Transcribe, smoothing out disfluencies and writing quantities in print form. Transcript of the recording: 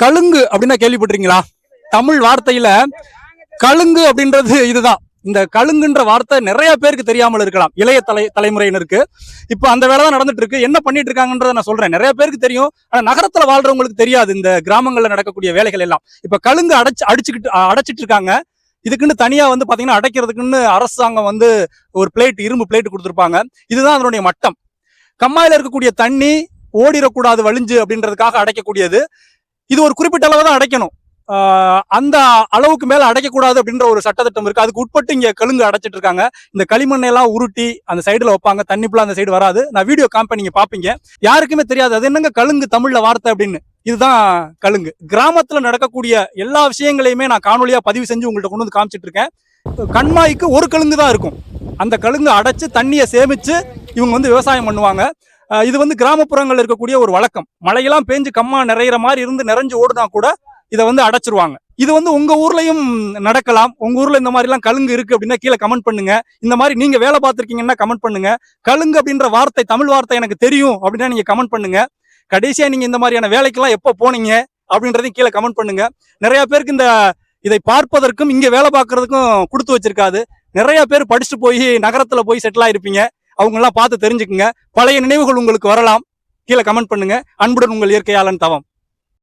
கழுங்கு அப்படின்னா கேள்விப்பட்டிருக்கீங்களா? தமிழ் வார்த்தையில கழுங்கு அப்படின்றது இதுதான். இந்த கழுங்குன்ற வார்த்தை நிறைய பேருக்கு தெரியாமல் இருக்கலாம், இளைய தலைமுறையினருக்கு. இப்ப அந்த வேலை தான் நடந்துட்டு இருக்கு. என்ன பண்ணிட்டு இருக்காங்கன்றத நான் சொல்றேன். நிறைய பேருக்கு தெரியும், ஆனா நகரத்துல வாழ்றவங்களுக்கு தெரியாது இந்த கிராமங்கள்ல நடக்கக்கூடிய வேலைகள் எல்லாம். இப்ப கழுங்கு அடைச்சிட்டு இருக்காங்க. இதுக்குன்னு தனியா வந்து பாத்தீங்கன்னா அடைக்கிறதுக்குன்னு அரசாங்கம் வந்து ஒரு இரும்பு பிளேட் கொடுத்துருப்பாங்க. இதுதான் அதனுடைய மட்டம். கம்மாயில இருக்கக்கூடிய தண்ணி ஓடிடக்கூடாது வலிஞ்சு அப்படின்றதுக்காக அடைக்கக்கூடியது. இது ஒரு குறிப்பிட்ட அளவு தான் அடைக்கணும். அந்த அளவுக்கு மேல அடைக்கக்கூடாது அப்படின்ற ஒரு சட்டத்திட்டம் இருக்கு. அதுக்கு உட்பட்டு இங்க கழுங்கு அடைச்சிட்டு இருக்காங்க. இந்த களிமண்ணை எல்லாம் உருட்டி அந்த சைடுல வைப்பாங்க. தண்ணி ஃபுல்லா அந்த சைடு வராது. நான் வீடியோ காம்பி நீங்க பாப்பீங்க. யாருக்குமே தெரியாது அது என்னங்க கழுங்கு தமிழ்ல வார்த்தை அப்படின்னு. இதுதான் கழுங்கு. கிராமத்துல நடக்கக்கூடிய எல்லா விஷயங்களையுமே நான் காணொலியா பதிவு செஞ்சு உங்கள்கிட்ட கொண்டு வந்து காமிச்சிட்டு இருக்கேன். கண்மாய்க்கு ஒரு கழுங்கு தான் இருக்கும். அந்த கழுங்கு அடைச்சு தண்ணியை சேமிச்சு இவங்க வந்து விவசாயம் பண்ணுவாங்க. இது வந்து கிராமப்புறங்கள் இருக்கக்கூடிய ஒரு வழக்கம். மழையெல்லாம் பேஞ்சு கம்மா நிறையிற மாதிரி இருந்து நிறைஞ்சு ஓடுனா கூட இதை வந்து அடைச்சிருவாங்க. இது வந்து உங்க ஊர்லயும் நடக்கலாம். உங்க ஊர்ல இந்த மாதிரி எல்லாம் கழுங்கு இருக்கு அப்படின்னா கீழே கமெண்ட் பண்ணுங்க. இந்த மாதிரி நீங்க வேலை பார்த்திருக்கீங்கன்னா கமெண்ட் பண்ணுங்க. கழுங்கு அப்படின்ற வார்த்தை தமிழ் வார்த்தை எனக்கு தெரியும் அப்படின்னா நீங்க கமெண்ட் பண்ணுங்க. கடைசியா நீங்க இந்த மாதிரியான வேலைக்கெல்லாம் எப்போ போனீங்க அப்படின்றதையும் கீழே கமெண்ட் பண்ணுங்க. நிறைய பேருக்கு இதை பார்ப்பதற்கும் இங்க வேலை பார்க்கறதுக்கும் கொடுத்து வச்சிருக்காது. நிறைய பேர் படிச்சுட்டு போய் நகரத்துல போய் செட்டில் ஆயிருப்பீங்க. அவங்க எல்லாம் பார்த்து தெரிஞ்சுக்குங்க. பழைய நினைவுகள் உங்களுக்கு வரலாம். கீழே கமெண்ட் பண்ணுங்க. அன்புடன் உங்கள் இயற்கையாளன் தவம்.